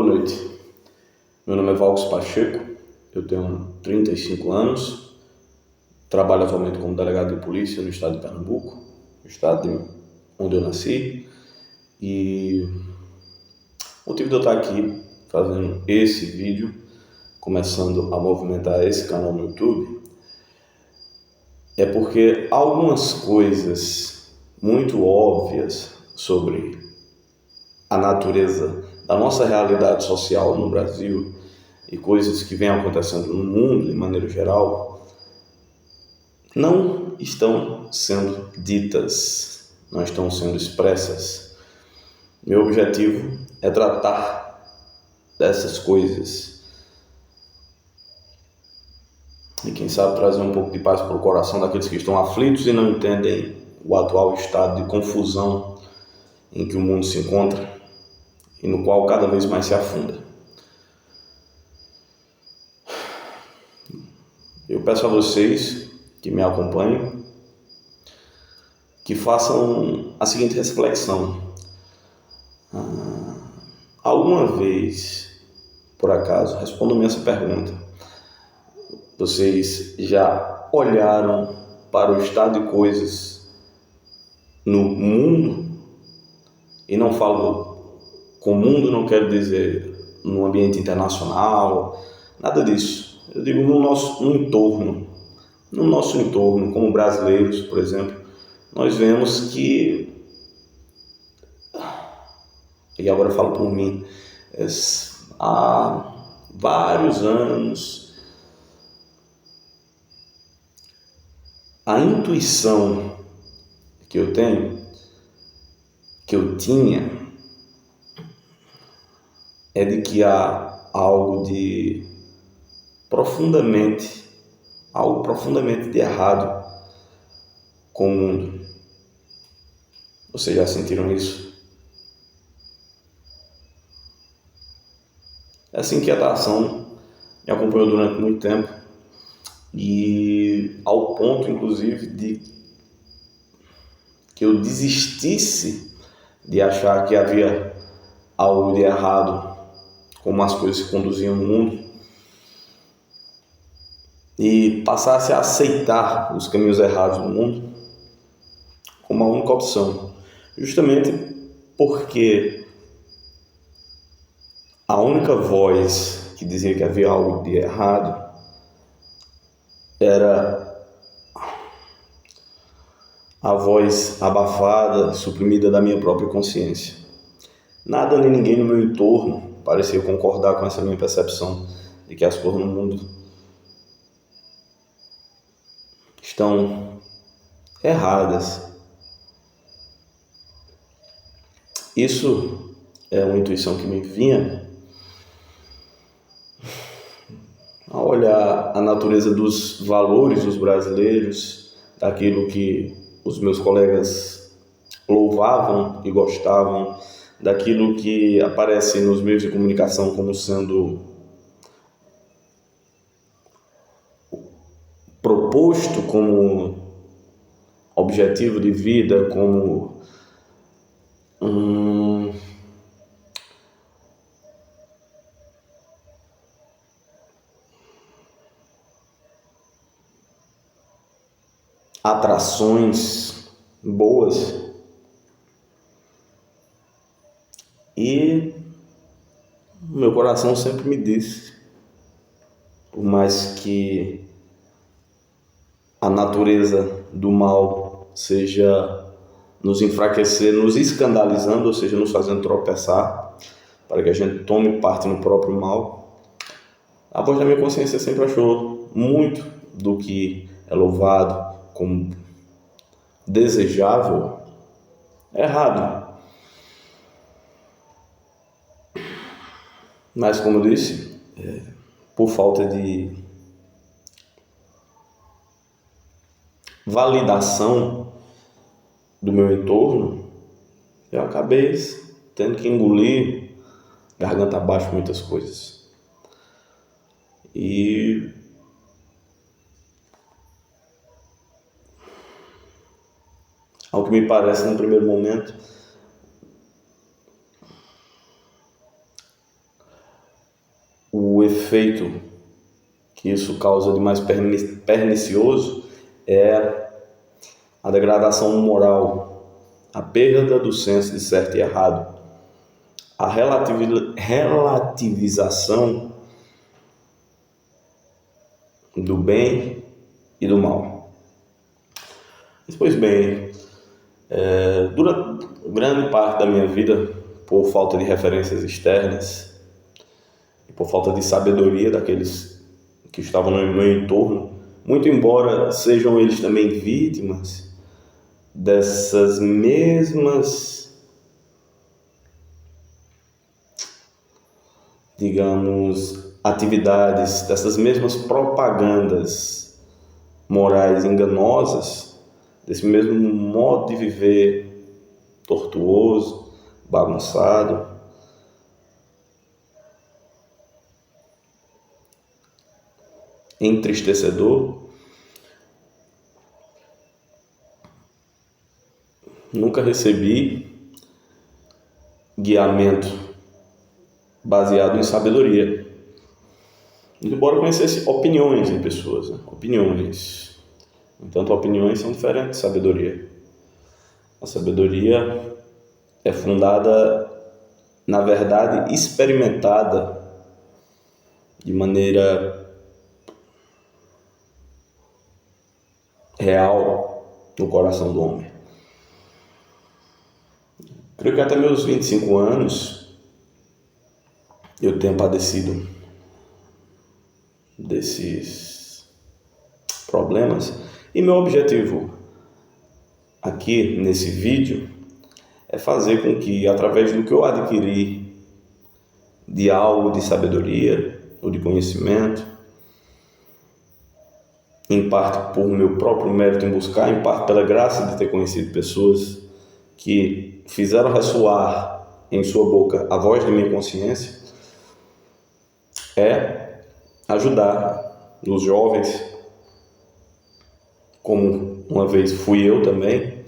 noite. Meu nome é Valcos Pacheco, eu tenho 35 anos, trabalho atualmente como delegado de polícia no estado de Pernambuco, o estado onde eu nasci, e o motivo de eu estar aqui fazendo esse vídeo, começando a movimentar esse canal no YouTube, é porque algumas coisas muito óbvias sobre a natureza da nossa realidade social no Brasil e coisas que vêm acontecendo no mundo de maneira geral não estão sendo ditas, não estão sendo expressas. Meu objetivo é tratar dessas coisas e quem sabe trazer um pouco de paz para o coração daqueles que estão aflitos e não entendem o atual estado de confusão em que o mundo se encontra e no qual cada vez mais se afunda. Eu peço a vocês que me acompanhem que façam a seguinte reflexão. Alguma vez, por acaso, respondam-me essa pergunta. Vocês já olharam para o estado de coisas no mundo? E não falo com o mundo, não quero dizer no ambiente internacional, nada disso. Eu digo no entorno. No nosso entorno, como brasileiros, por exemplo, nós vemos que, e agora eu falo por mim, há vários anos, a intuição que eu tenho, que eu tinha, é de que há algo profundamente de errado com o mundo. Vocês já sentiram isso? Essa inquietação me acompanhou durante muito tempo e ao ponto, inclusive, de que eu desistisse de achar que havia algo de errado como as coisas se conduziam no mundo e passasse a aceitar os caminhos errados do mundo como a única opção, justamente porque a única voz que dizia que havia algo de errado era a voz abafada, suprimida da minha própria consciência. Nada nem ninguém no meu entorno parecia concordar com essa minha percepção de que as coisas no mundo estão erradas. Isso é uma intuição que me vinha ao olhar a natureza dos valores dos brasileiros, daquilo que os meus colegas louvavam e gostavam, daquilo que aparece nos meios de comunicação como sendo proposto como objetivo de vida, como atrações boas. E meu coração sempre me disse, por mais que a natureza do mal seja nos enfraquecer, nos escandalizando, ou seja, nos fazendo tropeçar, para que a gente tome parte no próprio mal, a voz da minha consciência sempre achou muito do que é louvado como desejável errado. Mas, como eu disse, por falta de validação do meu entorno, eu acabei tendo que engolir garganta abaixo muitas coisas. E ao que me parece no primeiro momento, efeito que isso causa de mais pernicioso é a degradação moral, a perda do senso de certo e errado, a relativização do bem e do mal. Pois bem, durante grande parte da minha vida, por falta de referências externas e por falta de sabedoria daqueles que estavam no meu entorno, muito embora sejam eles também vítimas dessas mesmas, digamos, atividades, dessas mesmas propagandas morais enganosas, desse mesmo modo de viver tortuoso, bagunçado, entristecedor, nunca recebi guiamento baseado em sabedoria. Embora eu conhecesse opiniões em pessoas, opiniões. No entanto, opiniões são diferentes de sabedoria. A sabedoria é fundada na verdade experimentada de maneira real no coração do homem. Creio que até meus 25 anos eu tenho padecido desses problemas, e meu objetivo aqui nesse vídeo é fazer com que, através do que eu adquiri de algo de sabedoria ou de conhecimento, em parte por meu próprio mérito em buscar, em parte pela graça de ter conhecido pessoas que fizeram ressoar em sua boca a voz da minha consciência, é ajudar os jovens, como uma vez fui eu também,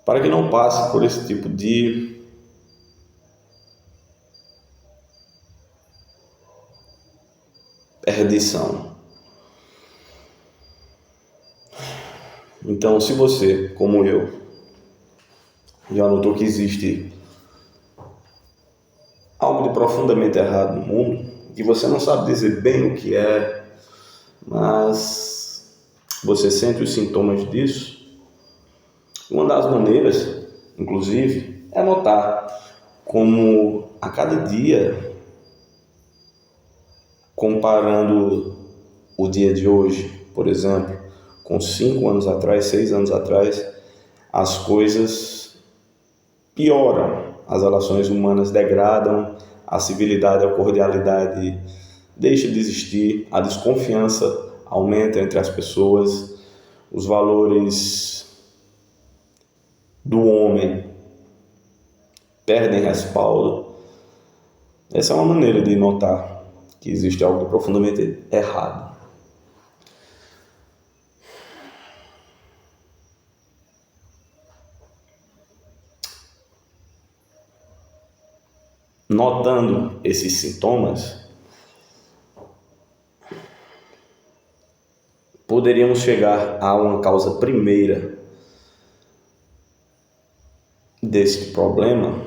para que não passe por esse tipo de perdição. Então, se você, como eu, já notou que existe algo de profundamente errado no mundo, que você não sabe dizer bem o que é, mas você sente os sintomas disso, uma das maneiras, inclusive, é notar como a cada dia, comparando o dia de hoje, por exemplo, com 5 anos atrás, 6 anos atrás, as coisas pioram, as relações humanas degradam, a civilidade, a cordialidade deixa de existir, a desconfiança aumenta entre as pessoas, os valores do homem perdem respaldo. Essa é uma maneira de notar que existe algo profundamente errado. Notando esses sintomas, poderíamos chegar a uma causa primeira desse problema,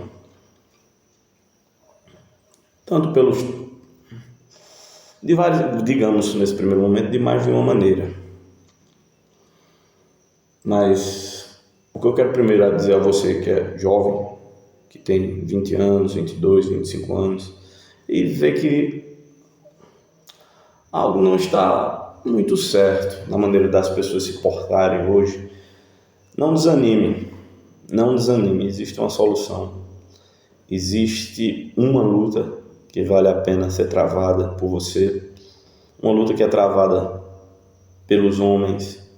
tanto pelos, de vários, digamos nesse primeiro momento, de mais de uma maneira. Mas o que eu quero primeiro dizer a você que é jovem, que tem 20 anos, 22, 25 anos, e vê que algo não está muito certo na maneira das pessoas se portarem hoje, não desanime, existe uma solução, existe uma luta que vale a pena ser travada por você, uma luta que é travada pelos homens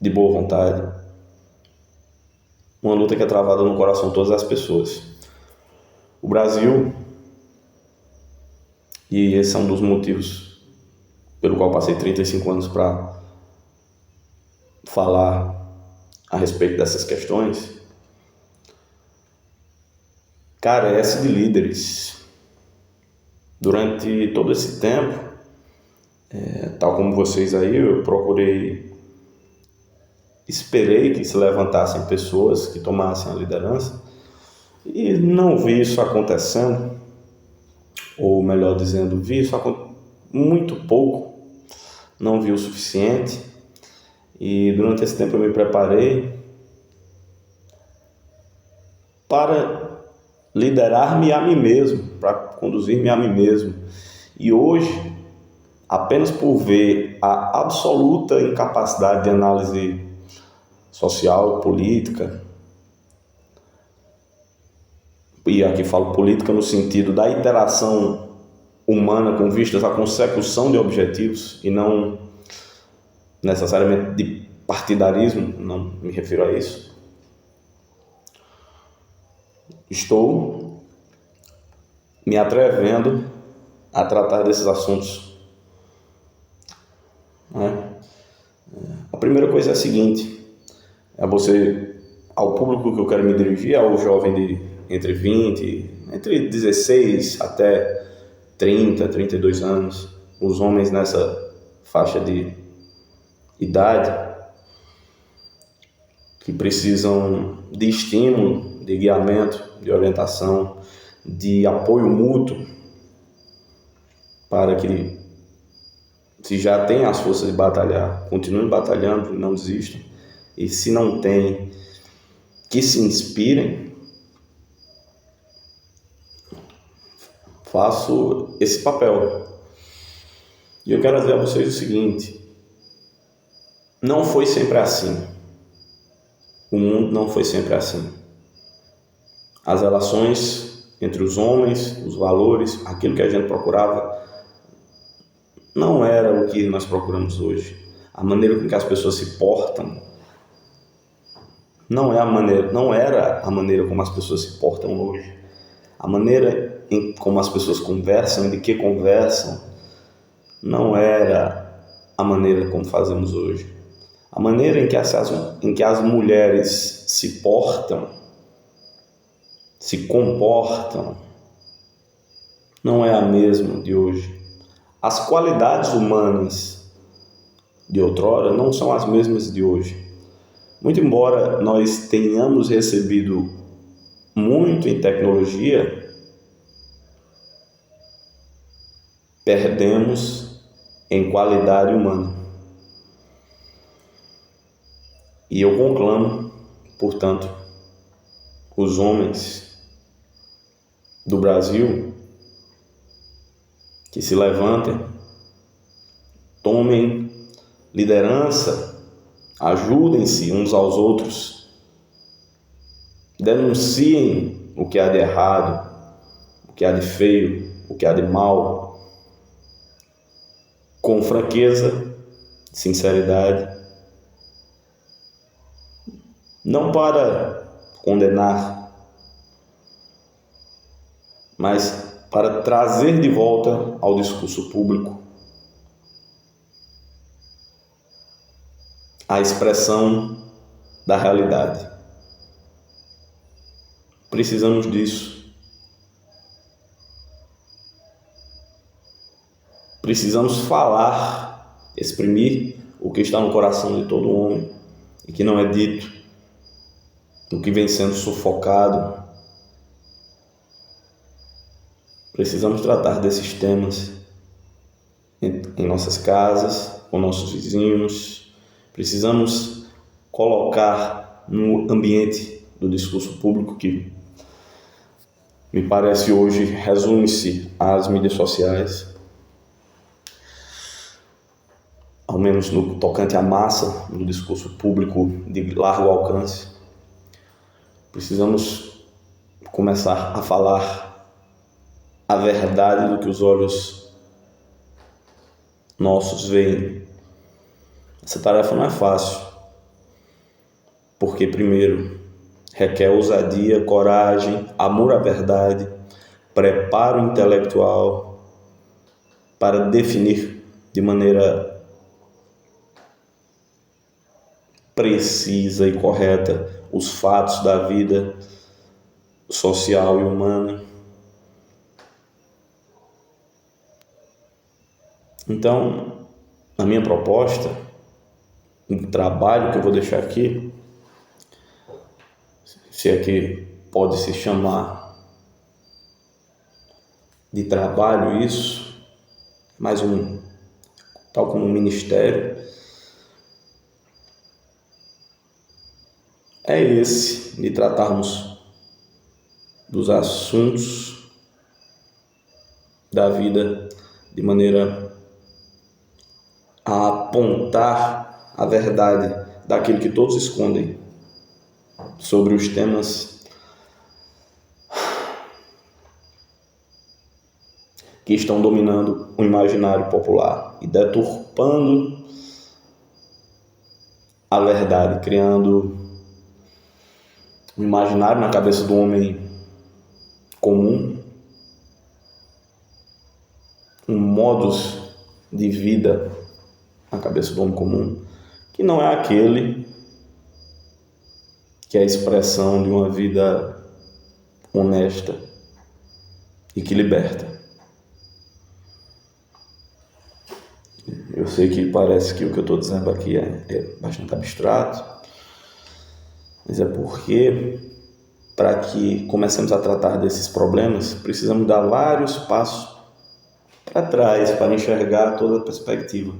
de boa vontade, uma luta que é travada no coração de todas as pessoas. O Brasil, e esse é um dos motivos pelo qual passei 35 anos para falar a respeito dessas questões, carece de líderes Durante todo esse tempo, tal como vocês aí, eu esperei que se levantassem pessoas que tomassem a liderança e não vi isso acontecendo, ou melhor dizendo, vi isso muito pouco, não vi o suficiente. E durante esse tempo eu me preparei para liderar-me a mim mesmo, para conduzir-me a mim mesmo. E hoje, apenas por ver a absoluta incapacidade de análise social, política, e aqui falo política no sentido da interação humana com vistas à consecução de objetivos e não necessariamente de partidarismo, não me refiro a isso. Estou me atrevendo a tratar desses assuntos. A primeira coisa é a seguinte, ao público que eu quero me dirigir, ao jovem de entre 16 até 30, 32 anos, os homens nessa faixa de idade, que precisam de estímulo, de guiamento, de orientação, de apoio mútuo, para que, se já tem as forças de batalhar, continuem batalhando, não desistam, e se não tem, que se inspirem. Faço esse papel. E eu quero dizer a vocês o seguinte: não foi sempre assim. O mundo não foi sempre assim. As relações entre os homens, os valores, aquilo que a gente procurava, não era o que nós procuramos hoje. A maneira com que as pessoas se portam não era a maneira como as pessoas se portam hoje. A maneira como as pessoas conversam e de que conversam não era a maneira como fazemos hoje. A maneira em que as mulheres se portam, se comportam, não é a mesma de hoje. As qualidades humanas de outrora não são as mesmas de hoje. Muito embora nós tenhamos recebido muito em tecnologia, perdemos em qualidade humana. E eu conclamo, portanto, os homens do Brasil que se levantem, tomem liderança, ajudem-se uns aos outros, denunciem o que há de errado, o que há de feio, o que há de mal, com franqueza, sinceridade, não para condenar, mas para trazer de volta ao discurso público a expressão da realidade. Precisamos disso. Precisamos falar, exprimir o que está no coração de todo homem e que não é dito, o que vem sendo sufocado. Precisamos tratar desses temas em nossas casas, com nossos vizinhos. Precisamos colocar no ambiente do discurso público, que me parece hoje resume-se às mídias sociais, ao menos no tocante à massa do discurso público de largo alcance. Precisamos começar a falar a verdade do que os olhos nossos veem. Essa tarefa não é fácil, porque primeiro requer ousadia, coragem, amor à verdade, preparo intelectual para definir de maneira precisa e correta os fatos da vida social e humana. Então, a minha proposta, o trabalho que eu vou deixar aqui, se é que pode se chamar de trabalho isso, mais tal como um ministério, é esse, de tratarmos dos assuntos da vida de maneira a apontar a verdade daquilo que todos escondem sobre os temas que estão dominando o imaginário popular e deturpando a verdade, criando um imaginário na cabeça do homem comum, um modus de vida na cabeça do homem comum, que não é aquele que é a expressão de uma vida honesta e que liberta. Eu sei que parece que o que eu estou dizendo aqui é bastante abstrato, mas é porque, para que comecemos a tratar desses problemas, precisamos dar vários passos para trás para enxergar toda a perspectiva.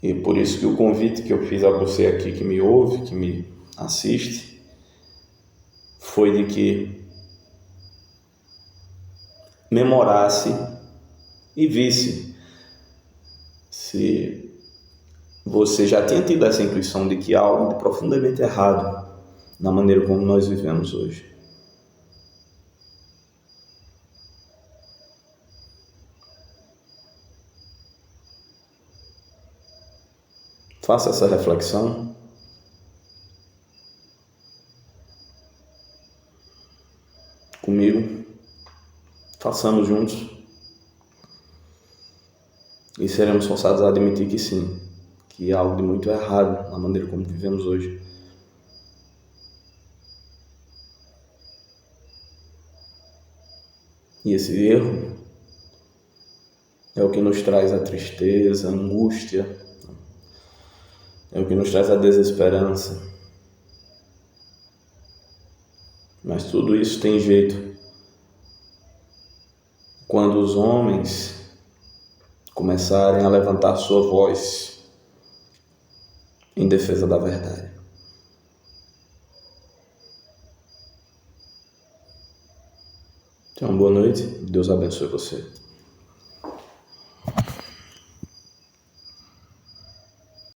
E por isso que o convite que eu fiz a você aqui que me ouve, que me assiste, foi de que memorasse e visse se você já tinha tido essa intuição de que há algo de profundamente errado na maneira como nós vivemos hoje. Faça essa reflexão. Comigo. Façamos juntos. E seremos forçados a admitir que sim, que há algo de muito errado na maneira como vivemos hoje. E esse erro é o que nos traz a tristeza, a angústia, é o que nos traz a desesperança. Mas tudo isso tem jeito quando os homens começarem a levantar sua voz em defesa da verdade. Então, boa noite. Deus abençoe você.